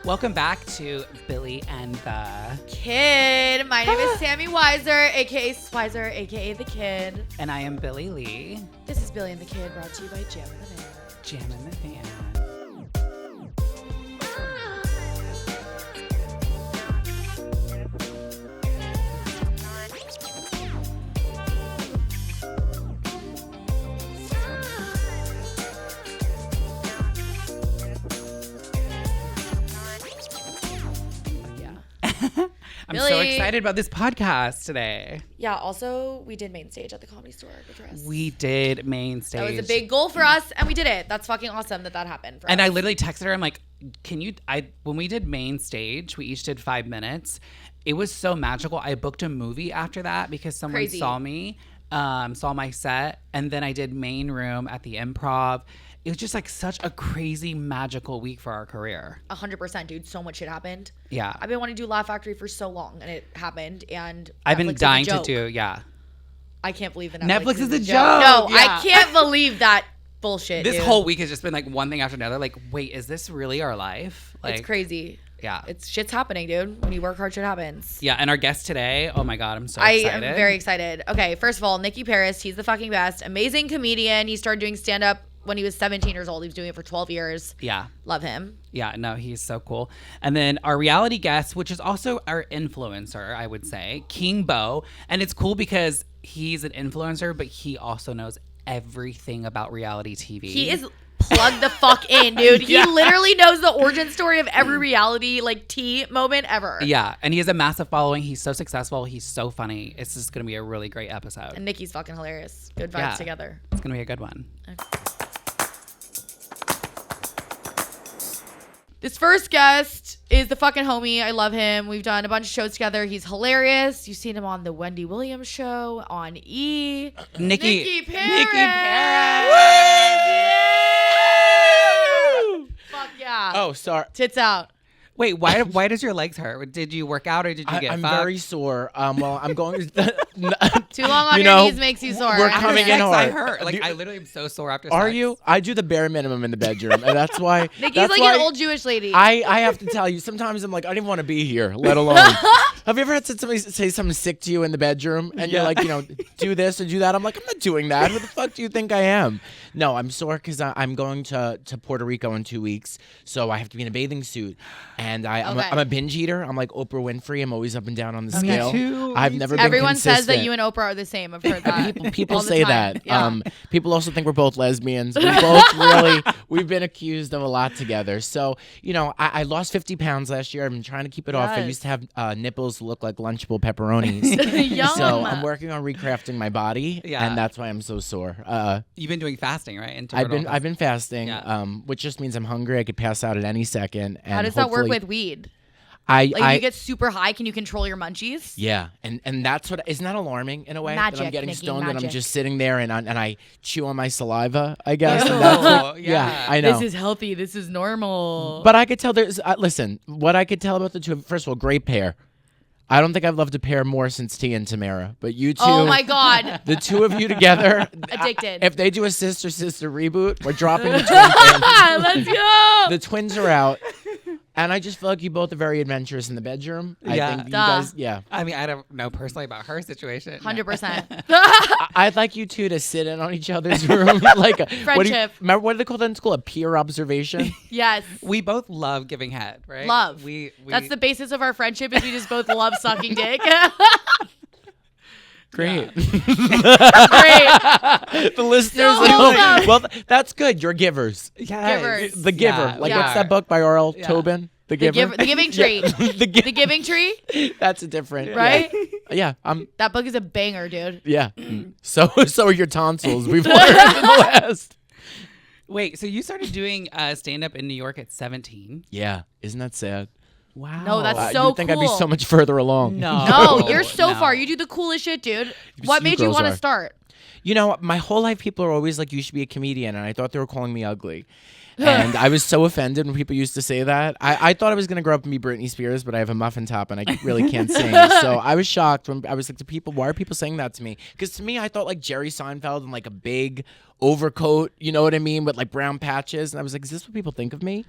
Welcome back to Billy and the Kid. My name is Sammy Weiser, aka Weiser, aka the Kid. And I am Billie Lee. This is Billy and the Kid, brought to you by Jam in the Van. Jam in the Van. I'm Billy. so excited about this podcast today. Yeah, also, we did main stage at the Comedy Store. We did main stage. That was a big goal for us, and we did it. That's fucking awesome that happened for us. And I literally texted her, I'm like, when we did main stage, we each did 5 minutes. It was so magical. I booked a movie after that because someone saw me, saw my set. And then I did main room at the Improv. It was just like such a crazy magical week for our career. 100%, dude. So much shit happened. Yeah. I've been wanting to do Laugh Factory for so long, and it happened. And I've been dying to do, yeah. I can't believe that Netflix is a joke. No, yeah. I can't believe that bullshit. This dude. whole week has just been like one thing after another. Like, wait, is this really our life? Like, it's crazy. Yeah. Shit's happening, dude. When you work hard, shit happens. Yeah, and our guest today, oh my God, I'm so excited. I am very excited. Okay, first of all, Nicky Paris, he's the fucking best. Amazing comedian. He started doing stand-up when he was 17 years old. He was doing it for 12 years. Yeah. Love him. Yeah, no, he's so cool. And then our reality guest, which is also our influencer, I would say, King Bo. And it's cool because he's an influencer, but he also knows everything about reality TV. He is plugged the fuck in, dude. Yeah. He literally knows the origin story of every reality, like, tea moment ever. Yeah, and he has a massive following. He's so successful. He's so funny. It's just going to be a really great episode. And Nicky's fucking hilarious. Good vibes together. It's going to be a good one. Okay. This first guest is the fucking homie. I love him. We've done a bunch of shows together. He's hilarious. You've seen him on the Wendy Williams show, on E. Nicky Paris. Nicky Paris. Woo! Fuck yeah. Oh, sorry. Tits out. Wait, why does your legs hurt? Did you work out or did you get I'm fucked? very sore. Well, I'm going Too long on your knees makes you sore. We're After coming sex, in hard. I hurt. Like, I literally am so sore after sex. Are you? I do the bare minimum in the bedroom, and that's why. Nicky's like an old Jewish lady. I have to tell you, sometimes I'm like, I don't even want to be here, let alone. Have you ever had somebody say something sick to you in the bedroom, and you're like, do this or do that? I'm like, I'm not doing that. Who the fuck do you think I am? No, I'm sore because I'm going to Puerto Rico in 2 weeks, so I have to be in a bathing suit, and I'm a binge eater. I'm like Oprah Winfrey. I'm always up and down on the scale. Me too. I've never been Everyone consistent. says that you and Oprah are the same. I've heard that. People all the say time. that. Yeah. People also think we're both lesbians. We've been accused of a lot together. So, I lost 50 pounds last year. I've been trying to keep it off. I used to have nipples look like Lunchable pepperonis. Yum. So I'm working on recrafting my body, Yeah. and that's why I'm so sore. You've been doing fasting, right? I've been fasting, Yeah. which just means I'm hungry. I could pass out at any second. And How does that work with weed? Like, you get super high, can you control your munchies? Yeah, and that's what isn't that alarming in a way Magic, that I'm getting Nicky, stoned and I'm magic. just sitting there and I chew on my saliva, I guess. Oh, And that's what, yeah. I know. This is healthy. This is normal. But I could tell there's listen. What I could tell about the two. First of all, great pair. I don't think I've loved a pair more since Tia and Tamara. But you two, Oh my God. the two of you together, Addicted. If they do a sister reboot, we're dropping the twins. in. Let's go. The twins are out. And I just feel like you both are very adventurous in the bedroom. Yeah. I think you Duh. guys, yeah. I mean, I don't know personally about her situation. 100%. I'd like you two to sit in on each other's room. Like Friendship. Remember what do they call that in school? A peer observation? Yes. We both love giving head, right? Love. We That's the basis of our friendship is we just both love sucking dick. Great. Great. The listeners. So wholesome. Well, that's good. You're givers. Yes. Givers. The Giver. Yeah, Like, we what's are. that book by R.L. Yeah. Tobin? The The, Giver. the Giving Tree. the The Giving Tree, That's a different. right? Yeah. That book is a banger, dude. Yeah. So are your tonsils. We've learned in the last. Wait, so you started doing stand-up in New York at 17? Yeah. Isn't that sad? Wow. No, that's so You'd think I'd be cool. so much further along. No. No, you're so No. far. You do the coolest shit, dude. You What made you girls want to are. start? My whole life people are always like, you should be a comedian. And I thought they were calling me ugly. And I was so offended when people used to say that. I thought I was going to grow up and be Britney Spears, but I have a muffin top and I really can't sing. So I was shocked when I was like, why are people saying that to me? Because to me, I thought like Jerry Seinfeld and like a big overcoat, you know what I mean, with like brown patches. And I was like, is this what people think of me?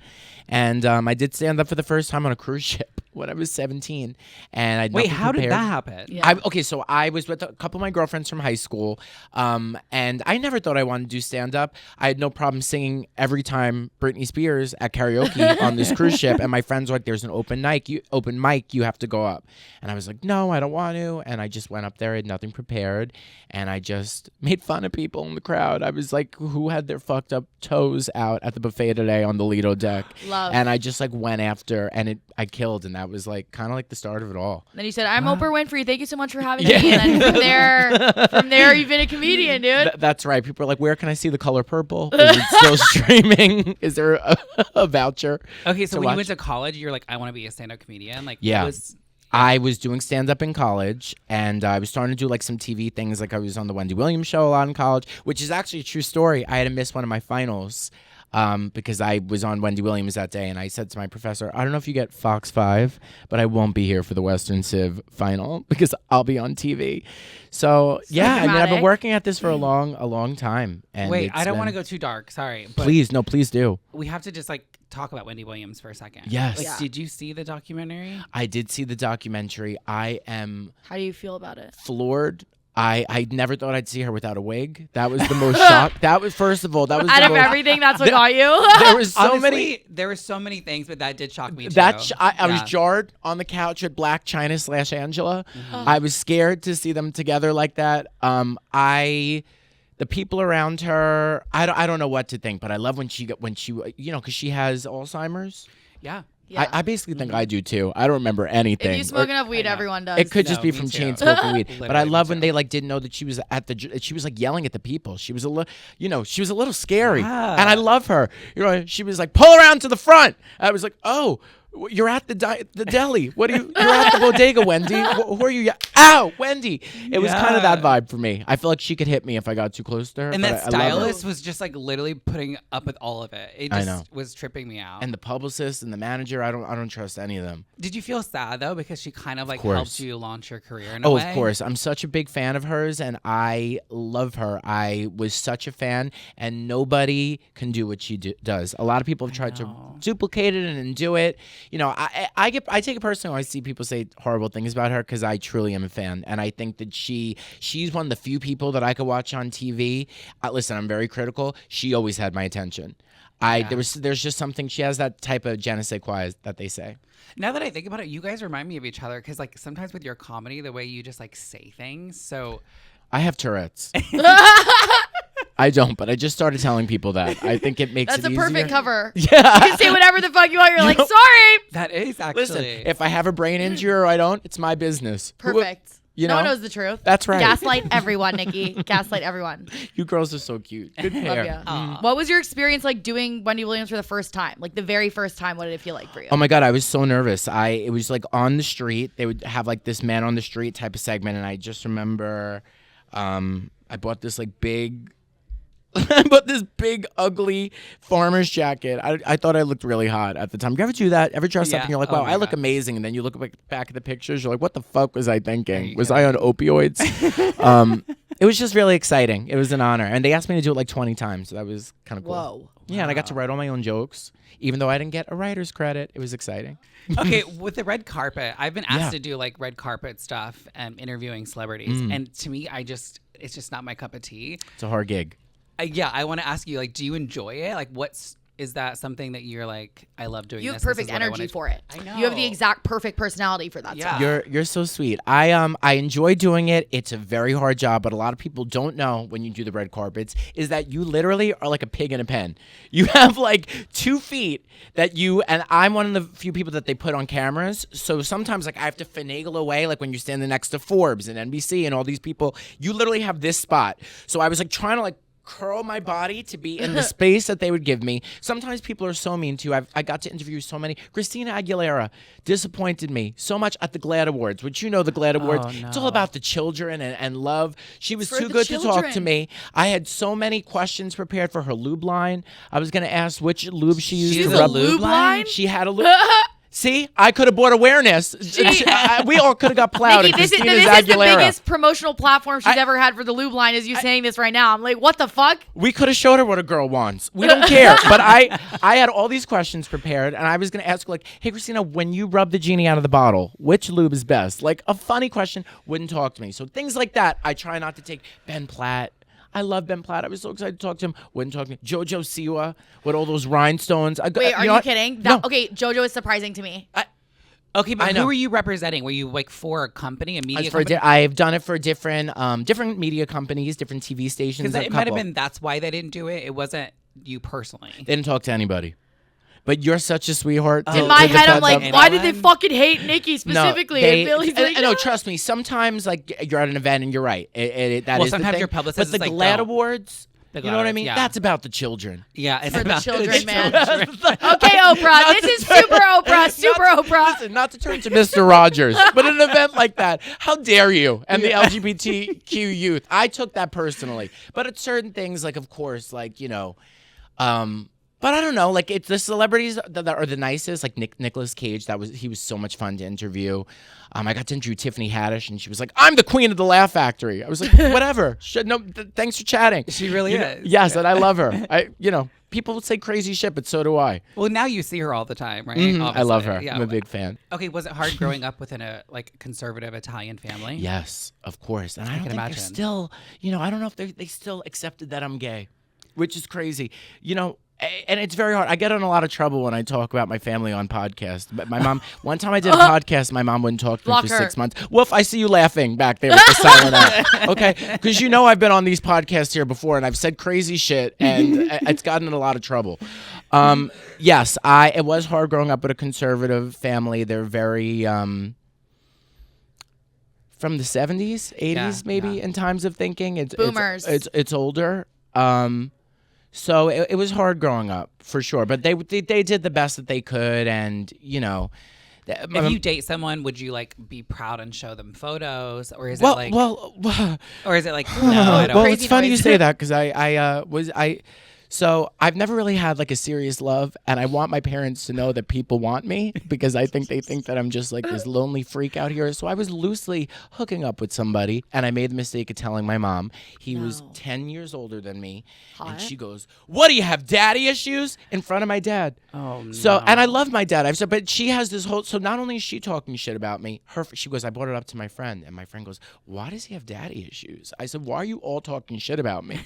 And I did stand up for the first time on a cruise ship when I was 17. And I Wait, how did that happen? Yeah. So I was with a couple of my girlfriends from high school, and I never thought I wanted to do stand up. I had no problem singing every time Britney Spears at karaoke on this cruise ship. And my friends were like, "There's an open mic, you have to go up." And I was like, "No, I don't want to." And I just went up there, I had nothing prepared, and I just made fun of people in the crowd. I was like, who had their fucked up toes out at the buffet today on the Lido deck? Love. And I just like went after, and I killed, and that was like kind of like the start of it all. Then you said, "I'm Oprah Winfrey. Thank you so much for having me." And then from there, you've been a comedian, dude. That's right. People are like, "Where can I see The Color Purple? Is it still streaming? Is there a voucher?" Okay, so when you went to college, you're like, I want to be a stand-up comedian. Like, yeah. I was doing stand-up in college, and I was starting to do like some TV things. Like I was on the Wendy Williams show a lot in college, which is actually a true story. I had to miss one of my finals because I was on Wendy Williams that day, and I said to my professor, "I don't know if you get Fox 5, but I won't be here for the Western Civ final because I'll be on TV." So yeah, I mean, I've been working at this for a long time. And wait, I don't want to go too dark. Sorry, but please do. We have to just like talk about Wendy Williams for a second. Yes. Like, did you see the documentary? I did see the documentary. I am. How do you feel about it? Floored. I never thought I'd see her without a wig. That was the most shock. That was, first of all, that was out the of most, everything. That's what got you. There was so Honestly, there were so many things, but that did shock me too. I was jarred on the couch with Black China / Angela. Mm-hmm. I was scared to see them together like that. The people around her, I don't know what to think, but I love when she because she has Alzheimer's. Yeah. Yeah. I basically think I do too. I don't remember anything. If you smoke enough weed, everyone does. It could just be from chain smoking weed. But I love when too. they like didn't know that she was she was like yelling at the people. She was a little, she was a little scary. Yeah. And I love her. She was like, "Pull around to the front." I was like, "Oh, you're at the deli. What are you? You're at the bodega, Wendy. Who are you? Ow, Wendy." It was kind of that vibe for me. I feel like she could hit me if I got too close to her. And that stylist was just like literally putting up with all of it. It just was tripping me out. And the publicist and the manager, I don't trust any of them. Did you feel sad though because she kind of like helped you launch your career in a way? Of course. I'm such a big fan of hers, and I love her. I was such a fan, and nobody can do what she does. A lot of people have tried to duplicate it and do it. I take it personally when I see people say horrible things about her because I truly am a fan, and I think that she's one of the few people that I could watch on TV. Listen, I'm very critical. She always had my attention. There's just something, she has that type of je ne sais quoi that they say. Now that I think about it, you guys remind me of each other because like sometimes with your comedy, the way you just like say things. So I have Tourette's. I don't, but I just started telling people that. I think it makes That's it easier. That's a perfect cover. Yeah. You can say whatever the fuck you want. You're like, sorry. That is actually. Listen, if I have a brain injury or I don't, it's my business. Perfect. No one know? knows the truth. That's right. Gaslight everyone, Nikki. Gaslight everyone. You girls are so cute. Good hair. What was your experience like doing Wendy Williams for the first time? Like the very first time, what did it feel like for you? Oh my God, I was so nervous. It was like on the street. They would have like this man on the street type of segment, and I just remember I bought this like big ugly farmer's jacket. I thought I looked really hot at the time. You ever do that? Ever dress up and you're like, wow, I look amazing, and then you look back at the pictures, you're like, what the fuck was I thinking? Was I on opioids? It was just really exciting. It was an honor, and they asked me to do it like 20 times, so that was kind of cool. Whoa. Yeah, and I got to write all my own jokes, even though I didn't get a writer's credit. It was exciting. Okay, with the red carpet, I've been asked to do like red carpet stuff and interviewing celebrities, and to me, it's just not my cup of tea. It's a hard gig. I want to ask you, like, do you enjoy it? Like, is that something that you're like, I love doing this? You have perfect energy for it. I know. You have the exact perfect personality for that stuff. You're so sweet. I enjoy doing it. It's a very hard job, but a lot of people don't know when you do the red carpets is that you literally are like a pig in a pen. You have like 2 feet and I'm one of the few people that they put on cameras. So sometimes like I have to finagle away, like when you're standing next to Forbes and NBC and all these people, you literally have this spot. So I was like trying to like curl my body to be in the space that they would give me. Sometimes people are so mean to you. I got to interview so many. Christina Aguilera disappointed me so much at the GLAAD Awards, which the GLAAD Awards, it's all about the children and love. She was too good to talk to me. I had so many questions prepared for her lube line. I was going to ask which lube she used to rub. Lube line? She had a lube. See, I could have brought awareness. We all could have got plowed. Nikki, this is the biggest promotional platform she's ever had for the lube line. Is you saying this right now? I'm like, what the fuck? We could have showed her what a girl wants. We don't care. But I had all these questions prepared, and I was going to ask her, like, hey, Christina, when you rub the genie out of the bottle, which lube is best? Like, a funny question. Wouldn't talk to me. So things like that, I try not to take. Ben Platt. I love Ben Platt. I was so excited to talk to him. Wouldn't talk to me. JoJo Siwa with all those rhinestones. Wait, are you kidding? No. Okay, JoJo is surprising to me. Okay, but who were you representing? Were you like for a company, a media company? I've done it for different media companies, different TV stations. Because it might have been that's why they didn't do it. It wasn't you personally. They didn't talk to anybody. But you're such a sweetheart. In my head, I'm like, why did they fucking hate Nicky specifically? No, trust me. Sometimes, like, you're at an event and you're right. Sometimes your publicist But the GLAAD Awards, you know what I mean? Yeah. That's about the children. Yeah, it's for about the children, man. Okay, Oprah. This is super Oprah. Super Oprah. Listen, not to turn to Mr. Rogers, but an event like that, how dare you? And the LGBTQ youth. I took that personally. But at certain things, like, of course, like, you know, but I don't know, like, it's the celebrities that are the nicest, like Nicolas Cage. He was so much fun to interview. I got to interview Tiffany Haddish, and she was like, "I'm the queen of the Laugh Factory." I was like, "Whatever. Thanks for chatting." She really is. Yes, and I love her. People say crazy shit, but so do I. Well, now you see her all the time, right? I love her. Yeah. I'm a big fan. Okay, was it hard growing up within a conservative Italian family? Yes, of course. And I don't think they're still, I don't know if they still accepted that I'm gay, which is crazy. And it's very hard. I get in a lot of trouble when I talk about my family on podcasts. But my mom, one time I did a podcast, my mom wouldn't talk to me for 6 months. Woof, I see you laughing back there with the silent eye. Okay? Because I've been on these podcasts here before, and I've said crazy shit, and it's gotten in a lot of trouble. Yes, it was hard growing up with a conservative family. They're very from the 70s, 80s maybe in times of thinking. Boomers. It's older. So it was hard growing up, for sure. But they did the best that they could, and if you date someone, would you be proud and show them photos, or is it no? I don't. Well, it's funny you say that because So I've never really had a serious love, and I want my parents to know that people want me because they think that I'm just this lonely freak out here. So I was loosely hooking up with somebody, and I made the mistake of telling my mom. He was 10 years older than me, and she goes, "What, do you have daddy issues?" in front of my dad. Oh no. So, and I love my dad. But she has this whole. So not only is she talking shit about me, she goes, "I brought it up to my friend," and my friend goes, "Why does he have daddy issues?" I said, "Why are you all talking shit about me?"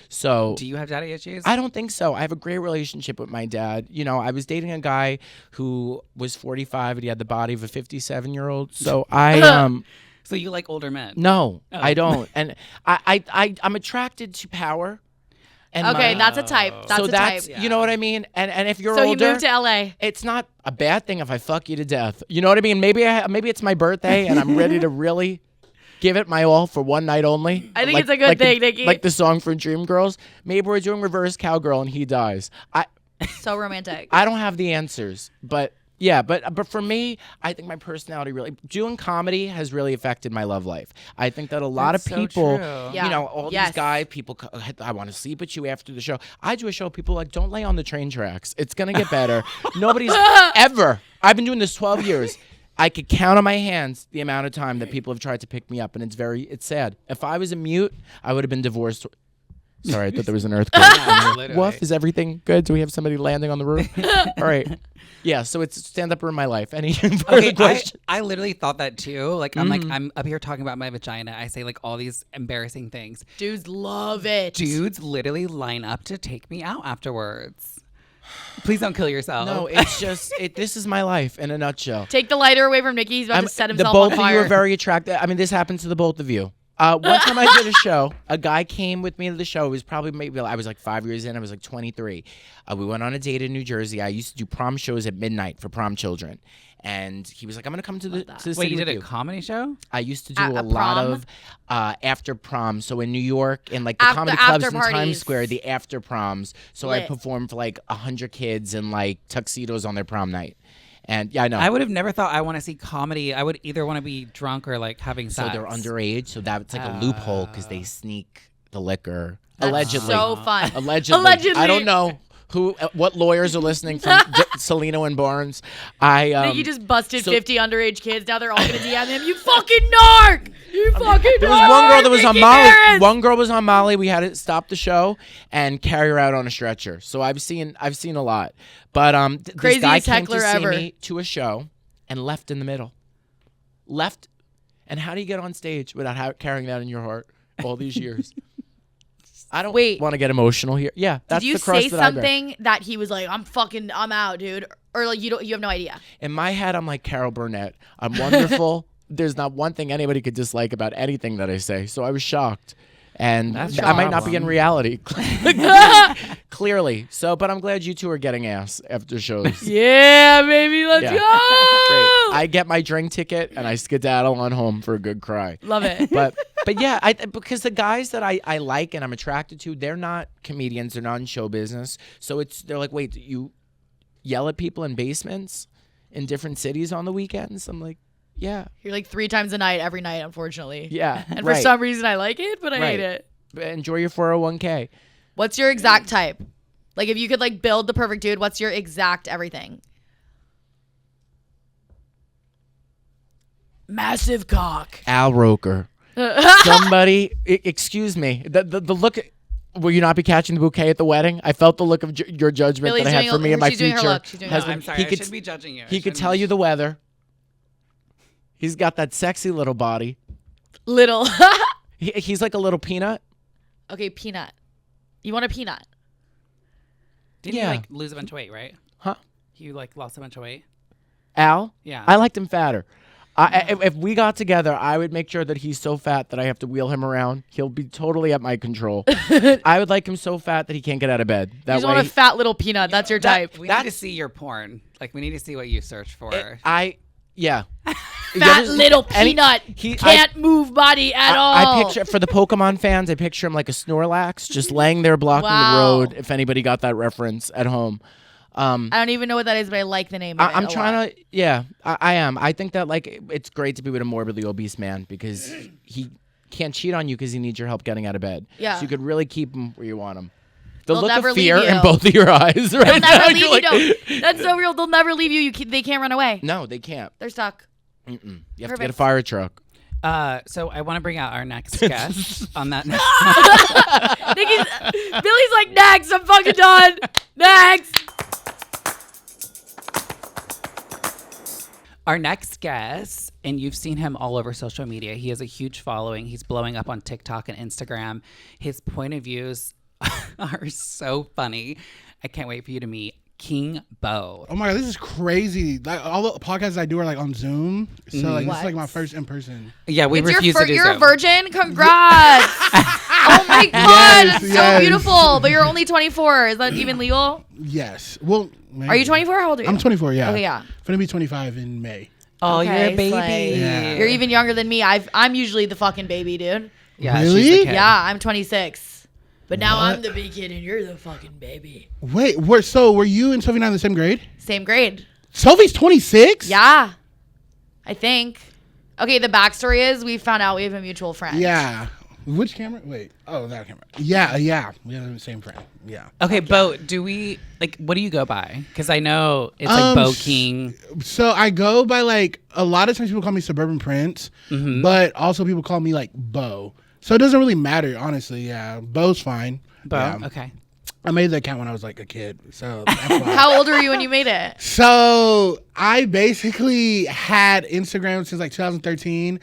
So, do you have daddy issues? I don't think so. I have a great relationship with my dad. I was dating a guy who was 45 and he had the body of a 57-year-old. So So you like older men? No, I don't. And I'm attracted to power. And that's a type. That's a type. You know what I mean? And if you're older, so you moved to LA. It's not a bad thing if I fuck you to death. You know what I mean? Maybe it's my birthday and I'm ready to really give it my all for one night only. I think it's a good thing, Nicky. Like the song from Dreamgirls. Maybe we're doing reverse cowgirl and he dies. So romantic. I don't have the answers, but yeah, but for me, I think my personality doing comedy has really affected my love life. I think that a lot of people, these guys, people, I want to sleep with you after the show. I do a show, people don't lay on the train tracks. It's gonna get better. Nobody's ever. I've been doing this 12 years. I could count on my hands the amount of time that people have tried to pick me up, and it's sad. If I was a mute, I would have been divorced. Sorry, I thought there was an earthquake. Woof, is everything good? Do we have somebody landing on the roof? All right. Yeah, so it's stand-up in my life. Any further question? I literally thought that too. I'm up here talking about my vagina. I say all these embarrassing things. Dudes love it. Dudes literally line up to take me out afterwards. Please don't kill yourself. No, it's just this is my life in a nutshell. Take the lighter away from Nicky. He's about to set himself on fire. The both of you are very attractive. I mean, this happens to the both of you. One time I did a show. A guy came with me to the show. It was probably I was 5 years in. I was 23. We went on a date in New Jersey. I used to do prom shows at midnight for prom children. And he was like, "I'm going to come to the city." Wait, you did a comedy show? I used to do a lot of after prom. So in New York, in the comedy clubs in Times Square, the after proms. So I performed for 100 kids in tuxedos on their prom night. And yeah, I know. I would have never thought I want to see comedy. I would either want to be drunk or having sex. So they're underage. So that's a loophole because they sneak the liquor. That's allegedly. So fun. Allegedly. I don't know what lawyers are listening from Salino and Barnes. Nicky just busted 50 underage kids. Now they're all gonna DM him. You fucking narc! You fucking narc! There was one girl that was on Nicky Molly. Barnes! One girl was on Molly. We had to stop the show and carry her out on a stretcher. So I've seen a lot. But this guy came to see me to a show and left in the middle. Left. And how do you get on stage without carrying that in your heart all these years? I don't want to get emotional here. Yeah, that's the crust Did you say something that he was like, I'm out, dude? Or like you have no idea? In my head, I'm like Carol Burnett. I'm wonderful. There's not one thing anybody could dislike about anything that I say. So I was shocked. And I might not be in reality. Clearly. So, but I'm glad you two are getting ass after shows. Yeah, baby, let's go. Great. I get my drink ticket and I skedaddle on home for a good cry. Love it. But yeah, because the guys that I like and I'm attracted to, they're not comedians. They're not in show business. So they're like, wait, you yell at people in basements in different cities on the weekends? I'm like, yeah. You're like 3 times a night, every night, unfortunately. Yeah. And for some reason, I like it, but I hate it. Enjoy your 401k. What's your exact type? Like, if you could like build the perfect dude, what's your exact everything? Massive cock. Al Roker. Somebody, excuse me. The look. Will you not be catching the bouquet at the wedding? I felt the look of your judgment Billy's that I had for me and my she's doing future her look. She's doing her look. I'm sorry. I shouldn't be judging you. He could tell you the weather. He's got that sexy little body. Little. He's like a little peanut. Okay, peanut. You want a peanut? Didn't you like lose a bunch of weight, right? Huh? You like lost a bunch of weight? Al? Yeah. I liked him fatter. If we got together, I would make sure that he's so fat that I have to wheel him around. He'll be totally at my control. I would like him so fat that he can't get out of bed. That you just want a fat little peanut. That's your type. We need to see your porn. Like, we need to see what you search for. Yeah. Fat little peanut. Can't move body at all. I picture, for the Pokemon fans, I picture him like a Snorlax, just laying there blocking the road, if anybody got that reference at home. I don't even know what that is, but I like the name of it. I'm trying to, I am. I think that like it's great to be with a morbidly obese man because he can't cheat on you because he needs your help getting out of bed. Yeah. So you could really keep him where you want him. They'll look never of fear leave you. in both of your eyes right They'll now. never leave you. That's so real. They'll never leave you. They can't run away. No, they can't. They're stuck. You have to get a fire truck. So I want to bring out our next guest on that. Billy's like, next. I'm fucking done. Next. Our next guest, and you've seen him all over social media. He has a huge following. He's blowing up on TikTok and Instagram. His point of views are so funny. I can't wait for you to meet King Bo. Oh my God, this is crazy. Like all the podcasts I do are like on Zoom. So like this is like my first in person. Yeah, we refuse to do You're Zoom. a virgin? Congrats. Oh my God, that's so beautiful. But you're only 24. Is that even legal? Yes. Well, maybe. Are you 24? How old are you? I'm 24, yeah. Okay, yeah. I'm gonna be 25 in May. Oh, Okay, you're a baby. slay. Yeah. You're even younger than me. I'm usually the fucking baby, dude. Yeah, Really? she's the kid. Yeah, I'm 26. But now I'm the big kid and you're the fucking baby. Wait, were you and Sophie not in the same grade? Same grade. Sophie's 26? Yeah. I think. Okay, the backstory is we found out we have a mutual friend. Yeah. Which camera? Wait. Oh, that camera. Yeah. We have the same friend. Yeah. Okay, Bo, do we, like, what do you go by? Because I know it's like Bo King. So I go by like, a lot of times people call me Suburban Prince, but also people call me like Bo. So it doesn't really matter, honestly. Yeah. Bo's fine. Bo, Yeah. okay. I made the account when I was like a kid. So How old were you when you made it? So I basically had Instagram since like 2013.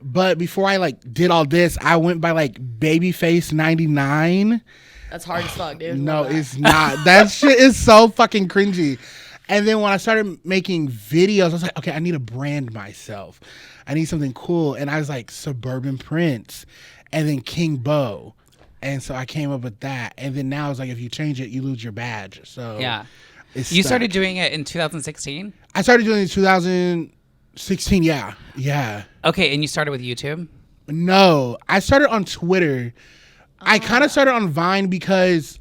But before I like did all this, I went by like Babyface 99. That's hard as fuck, dude. No, it's not. That shit is so fucking cringy. And then when I started making videos, I was like, okay, I need to brand myself. I need something cool. And I was like Suburban Prince and then King Bo. And so I came up with that. And then now it's like, if you change it, you lose your badge. So Yeah. You started doing it in 2016? I started doing it in 2016. Yeah. Yeah. Okay, and you started with YouTube? No, I started on Twitter. I kind of started on Vine because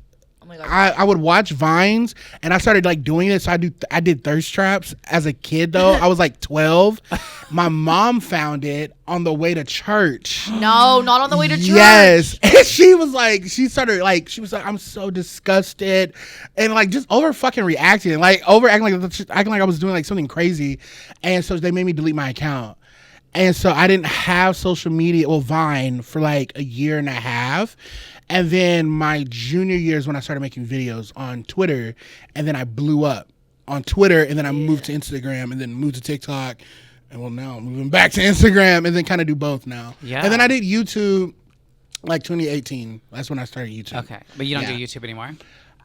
my God. I would watch Vines, and I started like doing it. So I did thirst traps as a kid though. I was like 12. My mom found it on the way to church. No, not on the way to church. Yes. And she was like, I'm so disgusted, and like just over fucking reacting, like over acting like I was doing like something crazy. And so they made me delete my account. And so I didn't have social media, Vine, for like a year and a half. And then my junior year is when I started making videos on Twitter. And then I blew up on Twitter. And then I moved to Instagram and then moved to TikTok. And now I'm moving back to Instagram and then kind of do both now. Yeah. And then I did YouTube like 2018. That's when I started YouTube. Okay. But you don't do YouTube anymore?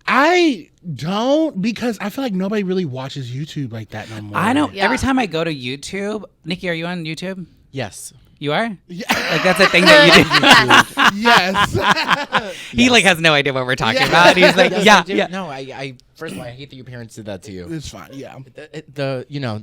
I don't, because I feel like nobody really watches YouTube like that no more. I know. Yeah. Every time I go to YouTube, Nicky, are you on YouTube? Yes. You are? Yeah. Like that's a thing that you do. Yes. He like has no idea what we're talking about. He's like, Yes, yeah, I do. yeah. No, I first of all, I hate that your parents did that to you. It's fine. Yeah.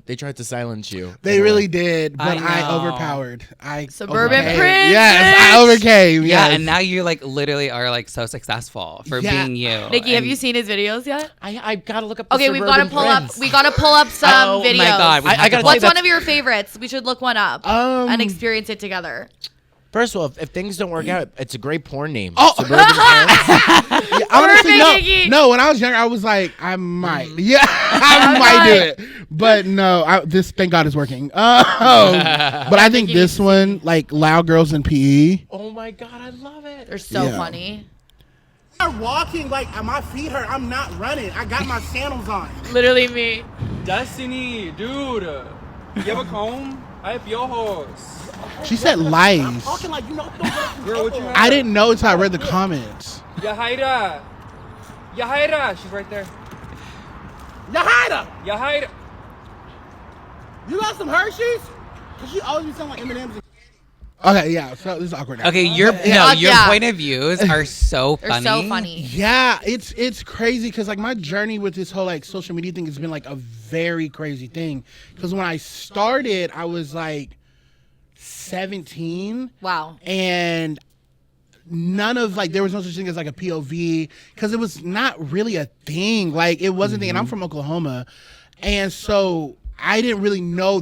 They tried to silence you. They really did, but I I know. overpowered. Suburban overcame. Prince, Yes, bitch. I overcame. Yeah, Yes. and now you like literally are like so successful for Yeah. being you. Nikki, have And- you seen his videos yet? I gotta look up. The Okay, we've got to Suburban pull up. Prince. We got to pull up some Oh videos. my God, we have I gotta to- What's say one that- of your favorites? We should look one up and experience it together. First of all, if things don't work out, it's a great porn name. Oh. Suburban Prince. Yeah, honestly, Nikki. no. When I was younger, I was like, I might. Yeah, I might do it. But no, this thank God is working. But I think this one, like Loud Girls in PE. Oh my God, I love it. They're so Yeah. funny. I'm walking like my feet hurt. I'm not running. I got my sandals on. Literally me. Destiny, dude. You have a comb? I have piojos. She said lies. Talking like you know. Girl, what you have? I didn't know until I read the comments. Yahaira. Yahaira. She's right there. Yahaira, Yahaira. you got some Hershey's? Cause she always be sound like M&M's. Okay, yeah. So this is awkward now. Okay, your Yeah. point of views are so They're funny. so funny. Yeah, it's crazy because like my journey with this whole like social media thing has been like a very crazy thing. Because when I started, I was like 17. Wow. And none of like there was no such thing as like a POV because it was not really a thing. Like it wasn't a thing. And I'm from Oklahoma, and so I didn't really know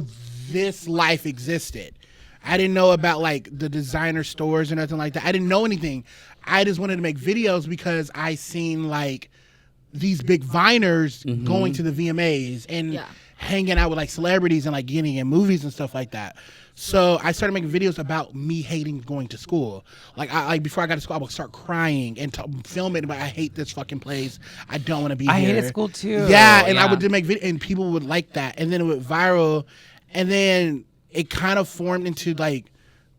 this life existed. I didn't know about like the designer stores or nothing like that. I didn't know anything. I just wanted to make videos because I seen like these big Viners going to the VMAs and hanging out with like celebrities and like getting in movies and stuff like that. So I started making videos about me hating going to school. Like before I got to school, I would start crying and film it. But I hate this fucking place. I don't want to be here. I hated school too. Yeah, and I would make videos, and people would like that, and then it went viral, and then it kind of formed into like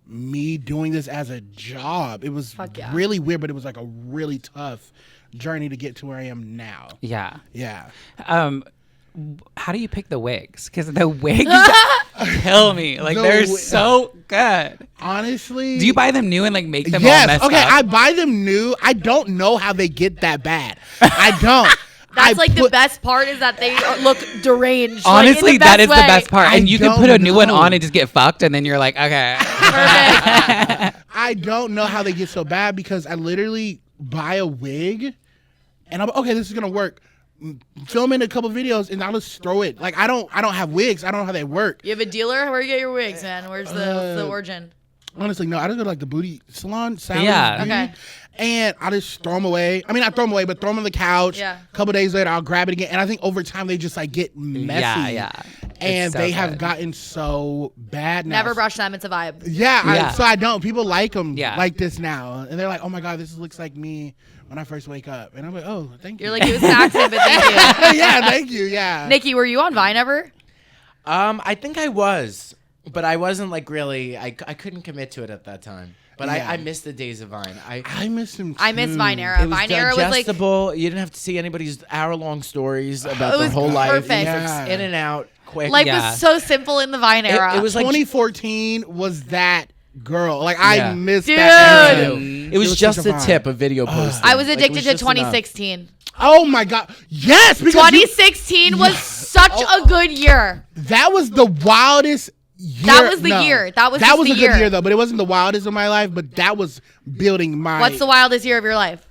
me doing this as a job. It was really weird, but it was like a really tough journey to get to where I am now. Yeah. Yeah. How do you pick the wigs? Because the wigs kill me. Like they're so good. Honestly, Do you buy them new and like make them all yes. messed Okay, up? I buy them new. I don't know how they get that bad. I don't. That's the best part is that they look deranged. Honestly, like, that is the way. best part. I And you can put a don't new one know. on and just get fucked, and then you're like, okay. Perfect. I don't know how they get so bad because I literally buy a wig and I'm okay, this is gonna work. Film in a couple videos and I'll just throw it. Like I don't have wigs. I don't know how they work. You have a dealer? Where you get your wigs, man? Where's the origin? Honestly, no. I just go to like the booty salon. Sally's Yeah. Beauty, Okay. And I just throw them away. I mean, not throw them away, but throw them on the couch. Yeah. A couple days later, I'll grab it again. And I think over time, they just like get messy. Yeah. And It's so they have good. gotten so bad now. Never brush them. It's a vibe. Yeah, Yeah. so I don't. People like them Yeah. like this now. And they're like, oh my God, this looks like me when I first wake up. And I'm like, oh, thank you. You're like, it was an accident, but thank you. yeah, thank you. Yeah. Nikki, were you on Vine ever? I think I was, but I wasn't like really. I couldn't commit to it at that time. But Yeah. I missed the days of Vine. I miss him too. I miss Vine era. It was Vine era was like digestible. You didn't have to see anybody's hour-long stories about It their was whole life. perfect. It was Yeah. in and out, quick. life Yeah. was so simple in the Vine era. it was like 2014 was that girl. Like, I Yeah. missed Dude. that. era. it was was just such a the vibe. tip of video posting. I was Like, it addicted to just enough. 2016. Oh my God. Yes. Because 2016 was such a good year. that was the wildest year. That was the year. That was just a the good year. year, though. But it wasn't the wildest of my life. But that was building my What's the wildest year of your life?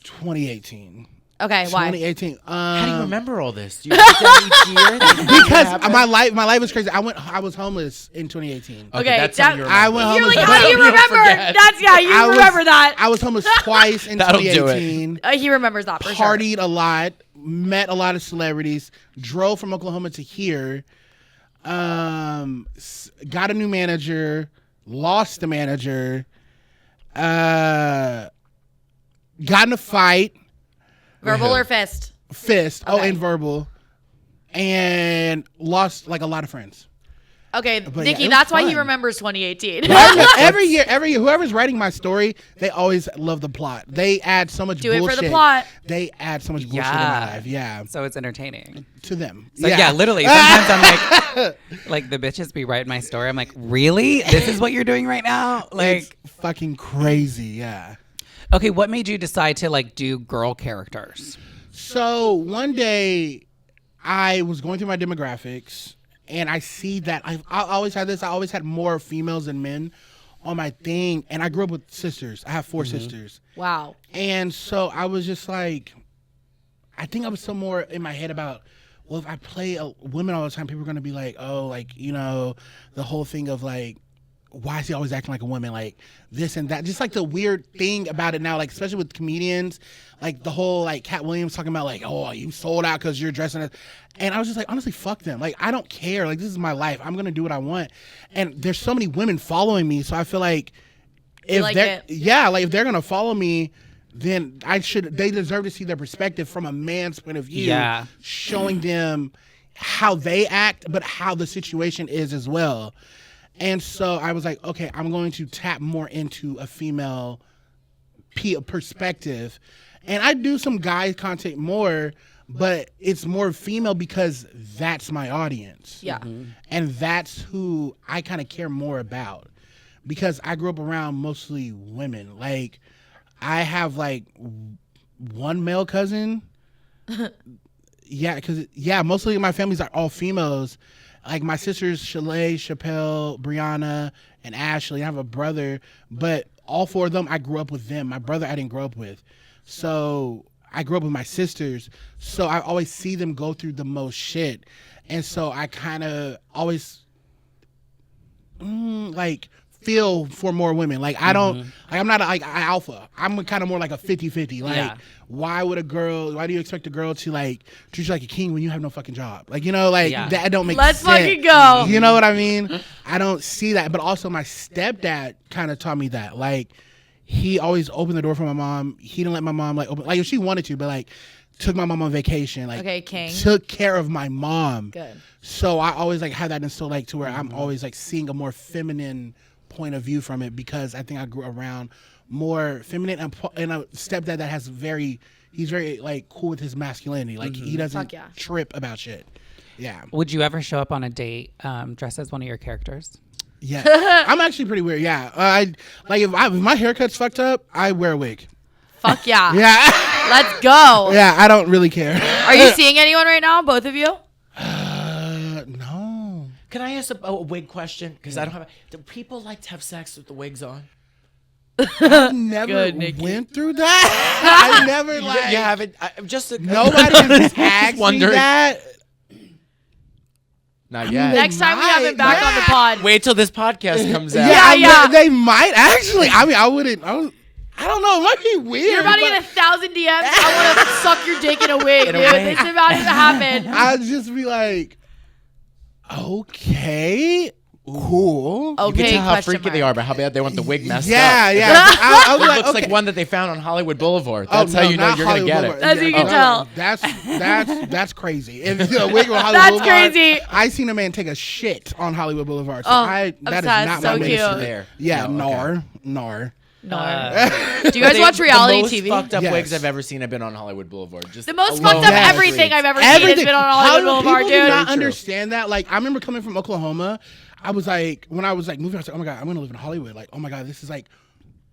2018. Okay, why? 2018. How do you remember all this? You write down each year? Because my life was crazy. I was homeless in 2018. Okay, that's something you I remember. went You're homeless. like, how do you remember? That's you remember that. I was homeless twice in That'll do it. 2018. He remembers that for sure. Partied a lot, met a lot of celebrities, drove from Oklahoma to here, got a new manager, lost the manager, got in a fight. Verbal or fist? Fist. Okay. And verbal. And lost like a lot of friends. Okay, But Nicky, yeah, it that's was why he fun. remembers 2018. every year, whoever's writing my story, they always love the plot. They add so much Do it bullshit. for the plot. They add so much bullshit in my life. Yeah. So it's entertaining. To them. So yeah, literally. Sometimes I'm like the bitches be writing my story. I'm like, really? This is what you're doing right now? Like, it's fucking crazy. Yeah. okay, what made you decide to like do girl characters? So one day, I was going through my demographics, and I see that I always had this. I always had more females than men on my thing, and I grew up with sisters. I have 4 sisters. Wow. And so I was just like, I think I was so more in my head about, well, if I play women all the time, people are going to be like, oh, like, you know, the whole thing of like, why is he always acting like a woman? Like this and that. Just like the weird thing about it now, like especially with comedians, like the whole like Cat Williams talking about like, oh, you sold out because you're dressing as. And I was just like, honestly, fuck them. Like, I don't care. Like, this is my life. I'm going to do what I want. And there's so many women following me. So I feel like if like they're, it. yeah, like if they're going to follow me, then they deserve to see their perspective from a man's point of view. Yeah. Showing them how they act, but how the situation is as well. And so I was like, okay, I'm going to tap more into a female perspective. And I do some guy content more, but it's more female because that's my audience. Yeah. And that's who I kind of care more about. Because I grew up around mostly women. Like, I have like one male cousin. Mostly my families are all females. Like my sisters, Shalay, Chappelle, Brianna, and Ashley. I have a brother, but all 4 of them, I grew up with them. My brother, I didn't grow up with. So I grew up with my sisters. So I always see them go through the most shit. And so I kind of always like feel for more women. Like I don't, like I'm not like alpha. I'm kind of more like a 50-50. Like why do you expect a girl to like treat you like a king when you have no fucking job? Like, you know, like that don't make sense. Let's fucking go. You know what I mean? I don't see that. But also my stepdad kind of taught me that. Like he always opened the door for my mom. He didn't let my mom like open, like if she wanted to, but like took my mom on vacation. Like took care of my mom. Good. So I always like have that instilled like to where I'm always like seeing a more feminine point of view from it because I think I grew around more feminine and a stepdad that has he's very like cool with his masculinity. Like he doesn't trip about shit. Yeah. Would you ever show up on a date dressed as one of your characters? Yeah. I'm actually pretty weird. Yeah. If my haircut's fucked up, I wear a wig. Fuck yeah. Yeah. Let's go. Yeah. I don't really care. Are you seeing anyone right now? Both of you? No. Can I ask a wig question? Because I don't have. Do people like to have sex with the wigs on? I never went through that. I never like. You haven't. Nobody has asked me that. Not yet. Next time we have him back on the pod. Wait till this podcast comes out. Yeah. They might actually. I mean, I don't know. It might be weird. You're about to get 1,000 DMs. I want to suck your dick in a wig, dude. This is about to happen. I'd just be like, okay, cool. You can tell how freaky they are, but how bad they want the wig messed up. Yeah. It looks like one that they found on Hollywood Boulevard. That's how you know you're going to get it. That's how you can tell. That's crazy. If the wig on Hollywood That's Boulevard, crazy. I seen a man take a shit on Hollywood Boulevard. So that is obsessed. not So my cute. ministry. There. Yeah, No, nar. Do you guys watch reality the most TV? fucked up Yes. wigs I've ever seen have been on Hollywood Boulevard. Just The most alone fucked up on the everything streets. I've ever seen has been on Hollywood Boulevard, People do dude. not True. understand that. Like, I remember coming from Oklahoma. I was like, when I was like moving, I was like, oh my God, I'm going to live in Hollywood. Like, oh my God, this is like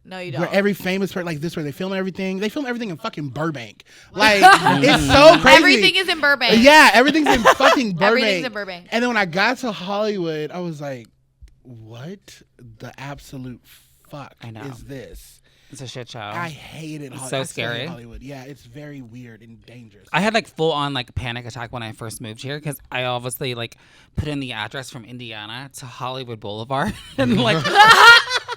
No, you don't. where every famous person, like this, where they film everything. They film everything in fucking Burbank. Like, it's so crazy. Everything is in Burbank. Yeah, everything's in fucking Burbank. Everything's in Burbank. And then when I got to Hollywood, I was like, what the absolute fuck I know. is this? It's a shit show. I hate it. So scary. Hollywood. Yeah, it's very weird and dangerous. I had like full on like panic attack when I first moved here because I obviously like put in the address from Indiana to Hollywood Boulevard and like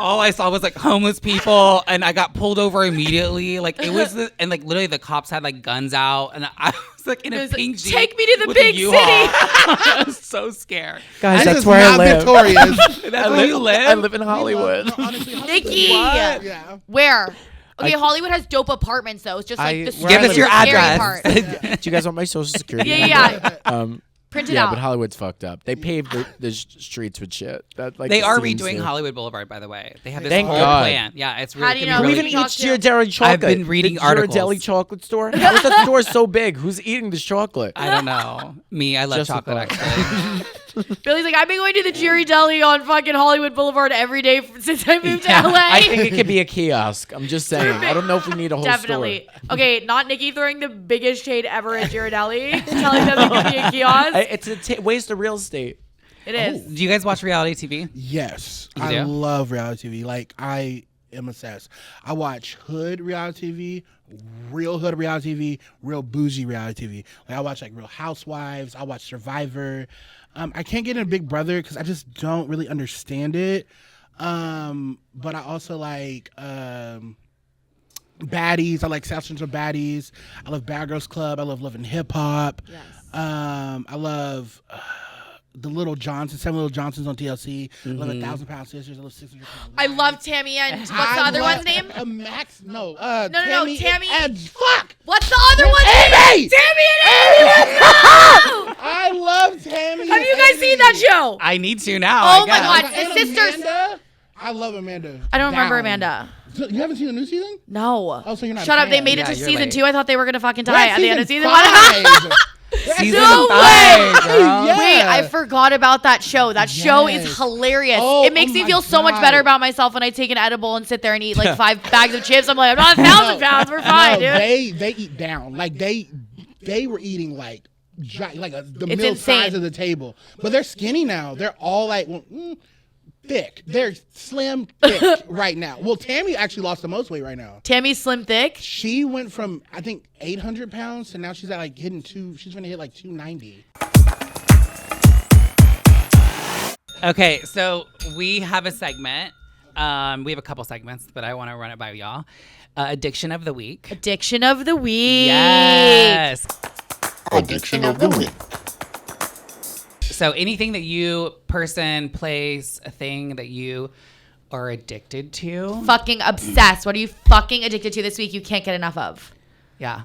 all I saw was like homeless people and I got pulled over immediately. Like it was and like literally the cops had like guns out and I was like in a pink Jeep. Take me to the with big a city. I was so scared. Guys, This that's is where I not live. Victorious. That's where you live? I live in Hollywood. No, honestly, Nicky. Yeah. Where? Okay, Hollywood has dope apartments though. It's just like the Give us your scary address. part. Do you guys want my social security? Yeah. Print it yeah, out. but Hollywood's fucked up. They paved the streets with shit. That, like, They are seems redoing to- Hollywood Boulevard, by the way. They have this Thank whole God. plan. Yeah, it's really. How do you gonna know? be Who really even Really eats talk to- Ghirardelli chocolate? I've been reading the articles. Ghirardelli chocolate store? How is that store so big? Who's eating this chocolate? I don't know. Me, I love Just a chocolate thought. actually. Billy's like, I've been going to the Ghirardelli on fucking Hollywood Boulevard every day since I moved Yeah, to LA. I think it could be a kiosk. I'm just saying. I don't know if we need a whole Definitely. store. Okay, not Nicky throwing the biggest shade ever at Ghirardelli, telling them it could be a kiosk. It's a waste of real estate. It is. Do you guys watch reality TV? Yes, You I do? love reality TV. Like I am obsessed. I watch hood reality TV, real hood reality TV, real bougie reality TV. Like I watch like Real Housewives. I watch Survivor. I can't get into Big Brother because I just don't really understand it. But I also like baddies. I like South Central baddies. I love Bad Girls Club. I love Love and Hip Hop. Yes. I love the Little Johnsons, 7 Little Johnsons on TLC. I love 1,000 Pound Sisters. I love 600 Pound I Lives. love Tammy and what's the other one's name? Max. No. No, Tammy. And fuck. What's the other one's Amy! name? Tammy and Amy. Let's go! I love Tammy. Have you guys seen that show? I need to now. Oh I my guess. God. And The sisters. Amanda. I love Amanda. I don't remember Down. Amanda. So you haven't seen the new season? No. Oh, so you're not a Shut up. They fan. made it Yeah, to you're season late. 2. I thought they were going to fucking We're die at at the end of season 1. 5. Season No 5, way! girl. Yeah. Wait, I forgot about that show. That show is Yes. hilarious. Oh, it makes oh me my feel so much God. better about myself when I take an edible and sit there and eat like 5 bags of chips. I'm like, I'm not 1,000 pounds. We're fine, No, dude. they eat down. Like they were eating like the It's meal insane. size of the table. But they're skinny now. They're all like thick. They're slim thick right now. Well, Tammy actually lost the most weight right now. Tammy's slim thick. She went from I think 800 pounds to now she's at like hitting she's gonna hit like 290. Okay, so we have a segment. We have a couple segments, but I want to run it by y'all. Addiction of the week. Addiction of the week. Yes. Addiction of the week. So anything that you, person, place, a thing that you are addicted to. Fucking obsessed. What are you fucking addicted to this week you can't get enough of? Yeah.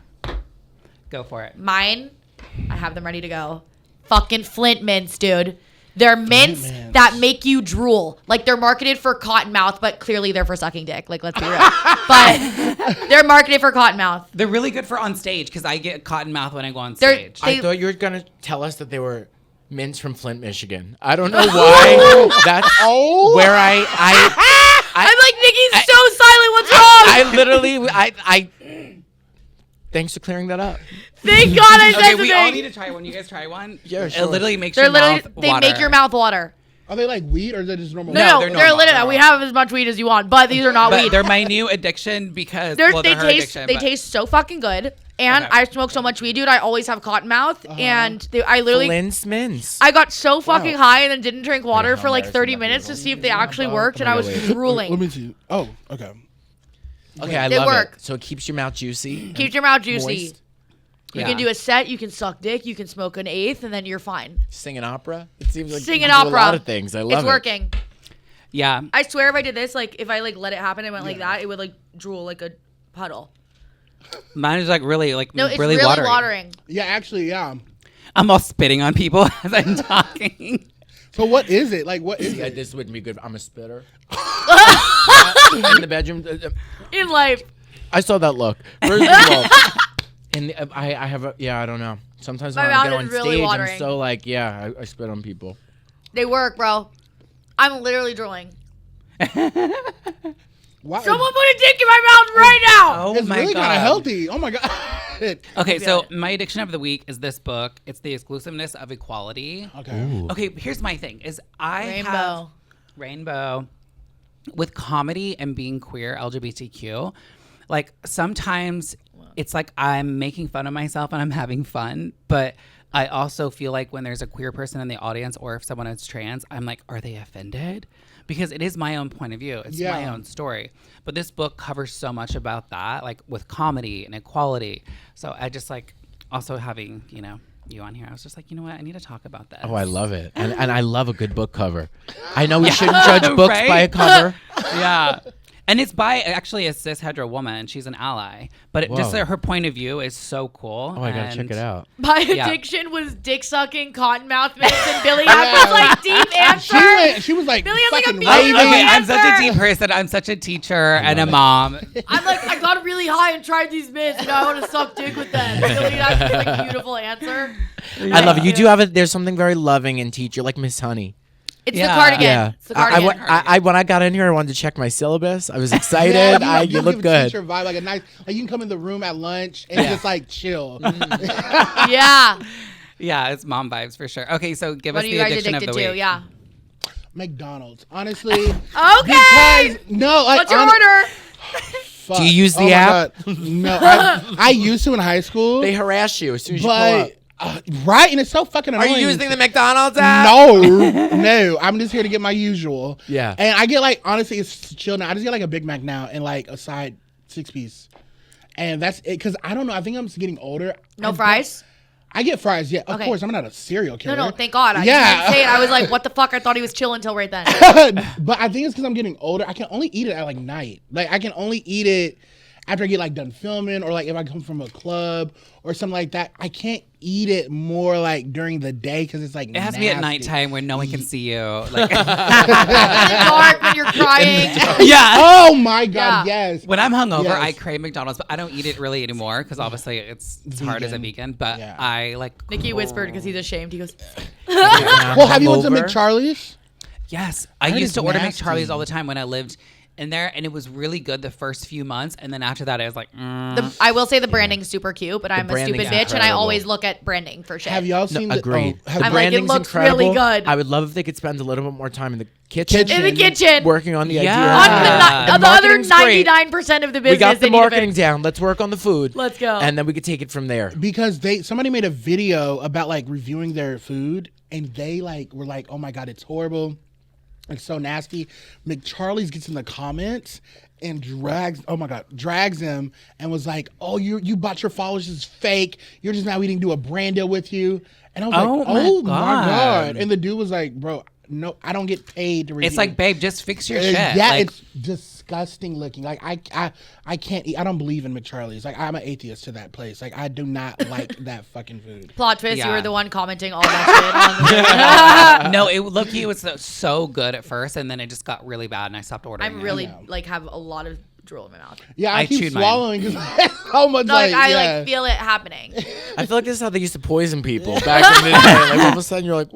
Go for it. Mine, I have them ready to go. Fucking Flint mints, dude. They're mints mints. that make you drool. Like they're marketed for cotton mouth, but clearly they're for sucking dick. Like let's be real. But they're marketed for cotton mouth. They're really good for on stage because I get cotton mouth when I go on They're- stage. they- I thought you were gonna tell us that they were mints from Flint, Michigan. I don't know why. That's where I I'm like, Nikki's so silent. What's wrong? I literally I thanks for clearing that up. Thank God I Okay, said we all need something. to try one. You guys try one? Yeah, It sure. literally makes They're your literally, mouth they water. make your mouth water. Are they like weed or are they just normal? No, they're they're normal. literally, we have as much weed as you want, but these are not But weed. they're my new addiction because They they're her taste addiction, they but- taste so fucking good, and Okay. I smoke so much weed, dude. I always have cotton mouth, and I literally Flint's mints. I got so fucking Wow. high and then didn't drink water how for like embarrassing 30 that minutes is. to see if they actually worked, and I was Really? drooling. Let me see. Oh, okay. Okay, I They love work. it. So it keeps your mouth juicy. Keeps your mouth juicy. Moist. You Yeah. can do a set, you can suck dick, you can smoke an eighth, and then you're fine. Sing an opera. It seems like Sing you an do opera. a lot of things. I love It's it. working. Yeah. I swear if I did this, like if I like let it happen and went like that, it would like drool like a puddle. Mine is like really No, it's really, really watering. Yeah, actually, yeah. I'm all spitting on people as I'm talking. So what is it? Like what is Yeah, it? this wouldn't be good. I'm a spitter. In the bedroom. In life. I saw that look. First of all, and I have a, I don't know. Sometimes My when I get mouth on is really stage, watering. I'm so like, I spit on people. They work, bro. I'm literally drooling. Why? Someone put a dick in my mouth right now. Oh It's my really god. kind of healthy. Oh my god. Okay, so my addiction of the week is this book. It's The Exclusiveness of Equality. Okay. Okay, here's my thing: is I Rainbow. have Rainbow. with comedy and being queer, LGBTQ, like sometimes it's like I'm making fun of myself and I'm having fun, but I also feel like when there's a queer person in the audience or if someone is trans, I'm like, are they offended? Because it is my own point of view. It's my own story. But this book covers so much about that, like with comedy and equality. So I just like also having, you know, you on here, I was just like, you know what, I need to talk about this. Oh, I love it. And I love a good book cover. I know we shouldn't judge books by a cover. Yeah. And it's by actually a cis hetero woman. She's an ally. But just her point of view is so cool. Oh, I got to check it out. My addiction was dick sucking, cottonmouth mitts, and Billie had this like deep answer. She was like, Billie has like a fucking beautiful Okay, I'm answer. such a deep person. I'm such a teacher and a mom. I'm like, I got really high and tried these mitts, and I want to suck dick with them. Billie has this like beautiful answer. I love it. You do have it. There's something very loving in teacher, like Miss Honey. It's the cardigan. Yeah. It's the cardigan. When I got in here, I wanted to check my syllabus. I was excited. You look give good. Teacher vibe, like a nice, like you can come in the room at lunch and just like chill. Yeah. Yeah, it's mom vibes for sure. Okay, so give What us are the you guys addiction of addicted the to? week. Yeah. McDonald's, honestly. Okay. Because no, like What's your order? Fuck. Do you use the my app? God. No, I used to in high school. They harass you as soon as you pull up. but right, and it's so fucking Are annoying. you using the McDonald's app? No, I'm just here to get my usual. Yeah. And I get like, honestly, it's chill now. I just get like a Big Mac now and like a side 6-piece. And that's it, because I don't know. I think I'm just getting older. No fries? I get fries, yeah. Of Okay. course, I'm not a serial killer. No, thank God. I Yeah. didn't say it. I was like, what the fuck? I thought he was chill until right then. But I think it's because I'm getting older. I can only eat it at like night. Like I can only eat it after I get like done filming, or like if I come from a club or something like that. I can't eat it more like during the day because it's like It has to be at nighttime when no one can see you. Like, In the dark when you're crying. yeah. Oh my God, Yeah. yes. When I'm hungover, Yes. I crave McDonald's, but I don't eat it really anymore because obviously it's hard as a vegan. But Yeah. I like. Nicky whispered because he's ashamed. He goes, Well, have you went to Hungover? McCharlie's? Yes, I That used is to order nasty. McCharlie's all the time when I lived in there, and it was really good the first few months, and then after that, I was like, I will say the branding's super cute, but I'm a branding's stupid bitch and I incredible. always look at branding for shit. Have y'all seen Agreed. the? I'm like, it Branding's looks incredible. really good. I would love if they could spend a little bit more time in the kitchen. In the kitchen. Working on the Yeah. idea. On the other marketing's great. 99% of the business. We got the they need to marketing fix. down. Let's work on the food. Let's go. And then we could take it from there. Because somebody made a video about like reviewing their food, and they like were like, oh my God, it's horrible. It's so nasty. McCharlie's gets in the comments and drags him and was like, oh, you bought your followers is fake. You're just now eating, do a brand deal with you. And I was Oh like, my oh my God. God. And the dude was like, bro, no, I don't get paid to review. it's like, babe, just fix your shit. Yeah, Like, it's disgusting looking. Like I can't eat. I don't believe in McCharlie's. Like I'm an atheist to that place. Like I do not like that fucking food. Plot twist, you Yeah. were the one commenting all that shit on the no, it was so good at first, and then it just got really bad, and I stopped ordering. I'm it. really like have a lot of drool in my mouth. Yeah, I keep chewed mine. swallowing because how much Like, I yeah. like feel it happening. I feel like this is how they used to poison people back in the day. Like all of a sudden you're like,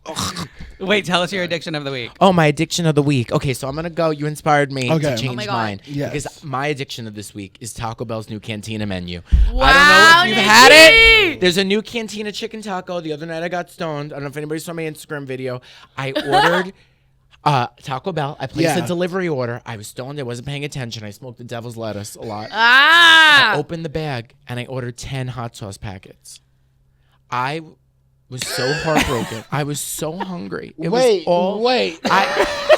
ugh. Wait, tell us your addiction of the week. Oh, my addiction of the week. Okay, so I'm going to go. You inspired me Okay. to Oh change my God. mine. Yes. Because my addiction of this week is Taco Bell's new Cantina menu. Wow, I don't know if you've had Nicky! it. There's a new Cantina chicken taco. The other night I got stoned. I don't know if anybody saw my Instagram video. I ordered Taco Bell. I placed Yeah. a delivery order. I was stoned. I wasn't paying attention. I smoked the devil's lettuce a lot. Ah. I opened the bag and I ordered 10 hot sauce packets. I was so heartbroken. I was so hungry. It was all, wait.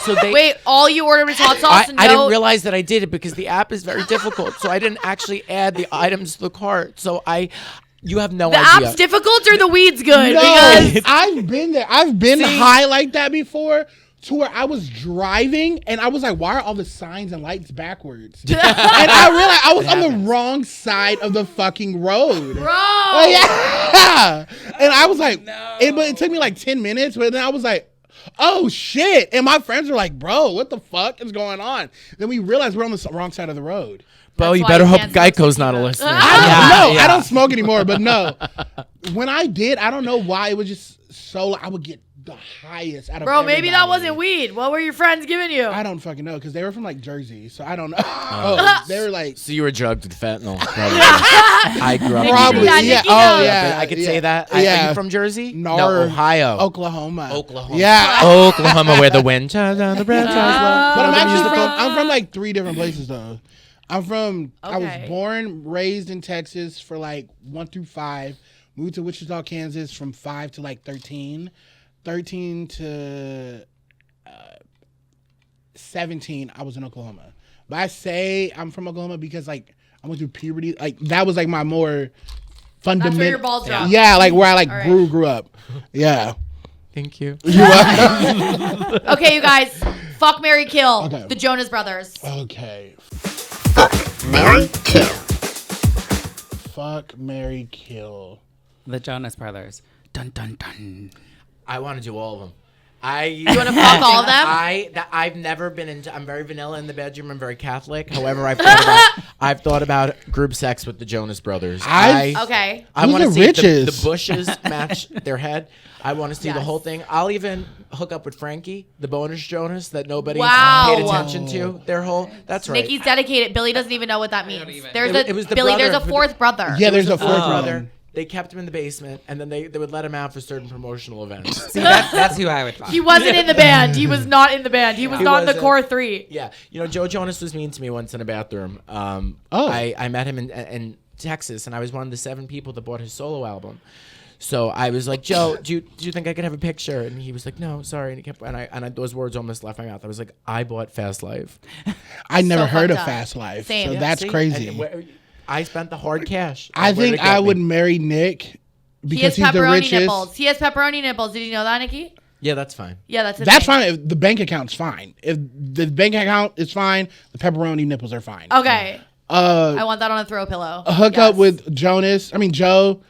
so they, Wait, all you ordered was hot sauce and I no. didn't realize that I did it because the app is very difficult. So I didn't actually add the items to the cart. So you have no the idea. app's difficult or the weed's good? No, Because I've been there. I've been high like that before. To where I was driving and I was like, why are all the signs and lights backwards? And I realized I was on the wrong side of the fucking road. bro. Oh, yeah. And I was like, but it took me like 10 minutes, but then I was like, oh shit. And my friends were like, bro, what the fuck is going on? Then we realized we're on the wrong side of the road. Bo, That's you why better you hope can't smoke Geico's not a sativa. listener. I don't smoke anymore, but no. When I did, I don't know why it was just so, I would get the highest out of Bro, maybe that everybody. wasn't weed. What were your friends giving you? I don't fucking know because they were from like Jersey, so I don't know. They were like So you were drugged with fentanyl. Probably. I grew up in probably Jersey. yeah. Nicky Oh knows. yeah, I could yeah. say that. Yeah. Are you from Jersey? No, Ohio. Oklahoma. Oklahoma. Yeah. Oklahoma, where the wind chimes down the bread. But I'm The actually musical. I'm from like 3 different places though. I was Okay. born, raised in Texas for like 1 through 5. Moved to Wichita, Kansas from 5 to like 13. 13 to 17, I was in Oklahoma. But I say I'm from Oklahoma because like I went through puberty. Like that was like my more fundamental. That's where your balls drop. Yeah, like where I like All right. grew up. Yeah. Thank you. Okay, you guys. Fuck, marry, kill. Okay. The Jonas Brothers. Okay. Fuck, marry, kill. Fuck, marry, kill. The Jonas Brothers. Dun dun dun. I want to do all of them. You want to fuck all of them? I've never been into. I'm very vanilla in the bedroom. I'm very Catholic. However, I've thought about group sex with the Jonas Brothers. Okay. I Who's want to the see if the richest? bushes match their head. I want to see the Yes. whole thing. I'll even hook up with Frankie, the bonus Jonas that nobody Wow. paid attention to. Their whole. That's right. Nikki's dedicated. Billy doesn't even know what that means. even. There's It was the Billy. brother There's a who- 4th brother. Yeah, there's a It was 4th brother. brother. They kept him in the basement, and then they would let him out for certain promotional events. See, that's who I would fuck. He wasn't in the band. He was not in the band. He was He not in the wasn't. core 3. Yeah, Joe Jonas was mean to me once in a bathroom. Oh. I met him in Texas, and I was one of the 7 people that bought his solo album. So I was like, Joe, do you think I could have a picture? And he was like, no, sorry. And he kept, those words almost left my mouth. I was like, I bought Fast Life. I never So heard of fucked up. Fast Life, Same. so Yeah, that's See? crazy. And I spent the hard cash. I Where did think it get I me? would marry Nick He because has he's the pepperoni richest. nipples. He has pepperoni nipples. Did you know that, Nikki? Yeah, that's fine. Yeah, that's a That's thing. fine if the bank account's fine. If the bank account is fine, the pepperoni nipples are fine. Okay. I want that on a throw pillow. Hook Yes. up with Joe.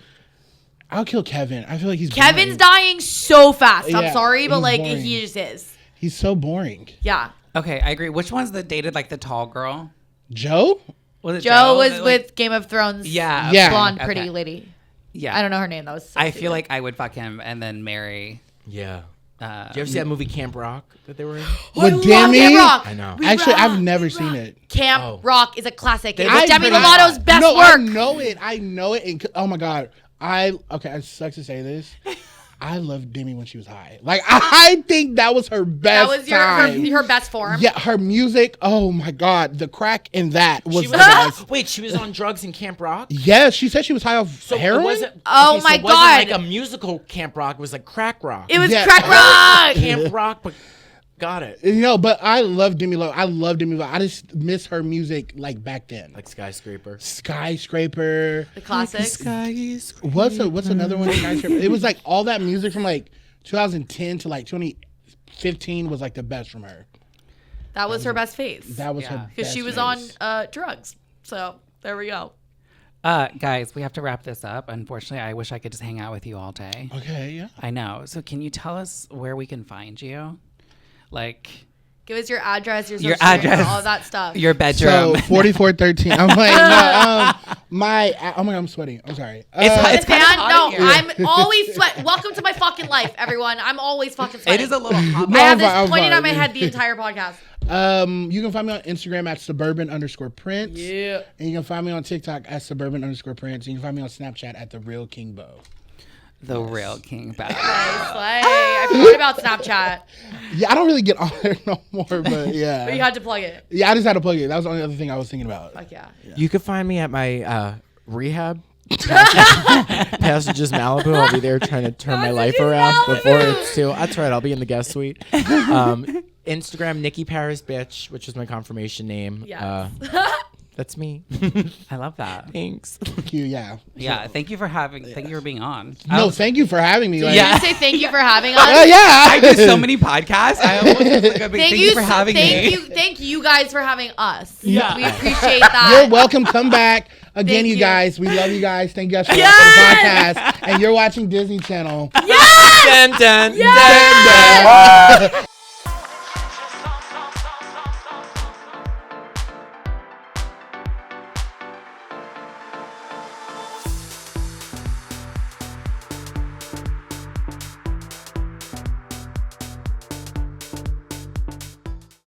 I'll kill Kevin. I feel like he's Kevin's boring. dying so fast. I'm Yeah, sorry, but he's like boring. he just is. He's so boring. Yeah. Okay, I agree. Which one's that dated like the tall girl? Joe? Was it Joe was Like- with Game of Thrones. Yeah. Yeah. Blonde, Okay. pretty lady. Yeah. I don't know her name. That was. So I stupid. feel like I would fuck him and then marry. Yeah. Did you ever see that movie Camp Rock that they were in? I With love Demi? Camp Rock. I know. We Actually, rock. I've never seen it. Camp Oh. Rock is a classic. It's I- Demi but Lovato's best no, work. I know it. And, oh my god. It sucks to say this. I loved Demi when she was high. Like I think that was her That best was time. her best form. Yeah, her music. Oh my god, the crack in that was She the was best. wait, she was on drugs in Camp Rock? Yes, she said she was high off So heroin. it wasn't. Oh my it wasn't God. like a musical Camp Rock. It was like crack rock. It was Yeah. crack rock. Camp Rock, but got it. But I love Demi Lovato. I love Demi Lovato. I just miss her music like back then. Like Skyscraper. Skyscraper. The classics. What's another one? Skyscraper. It was like all that music from like 2010 to like 2015 was like the best from her. That was her best phase. That was Yeah. her Because she best was phase. on drugs. So there we go. Guys, we have to wrap this up. Unfortunately, I wish I could just hang out with you all day. Okay, yeah. I know. So can you tell us where we can find you? Like Give us your address, your Your social media, address. all of that stuff. your So bedroom. 4413. I'm like, no, oh my god, I'm sweating. I'm sorry. It's kinda Fan? hot No, in here. I'm always sweat. Welcome to my fucking life, everyone. I'm always fucking sweating. It is a little hot. I have I'm fine, I'm this pointed fine. on my head the entire podcast. You can find me on Instagram at suburban_prince. Yeah. And you can find me on TikTok at suburban_prince. And you can find me on Snapchat at the real King Bo. The real king bag. Slay. I forgot about Snapchat, Yeah, I don't really get on there no more, but yeah. but you had to plug it. Yeah, I just had to plug it. That was the only other thing I was thinking about. Fuck yeah. You can find me at my rehab. Passages Malibu. I'll be there trying to turn my life around before it's too. That's right. I'll be in the guest suite. Instagram Nicky Paris Bitch, which is my confirmation name. Yes. That's me. I love that. Thanks. Thank you, yeah. Yeah, thank you for being on. No, thank you for having me. Like, Did you say thank you for having us? yeah. I do so many podcasts. I almost was like a big thank you for having me. Thank you guys for having us. Yeah. We appreciate that. You're welcome. Come back. Again, Thank you you. guys. We love you guys. Thank you guys for Yes! watching the podcast. And you're watching Disney Channel. Dun, dun, Yes! dun, dun.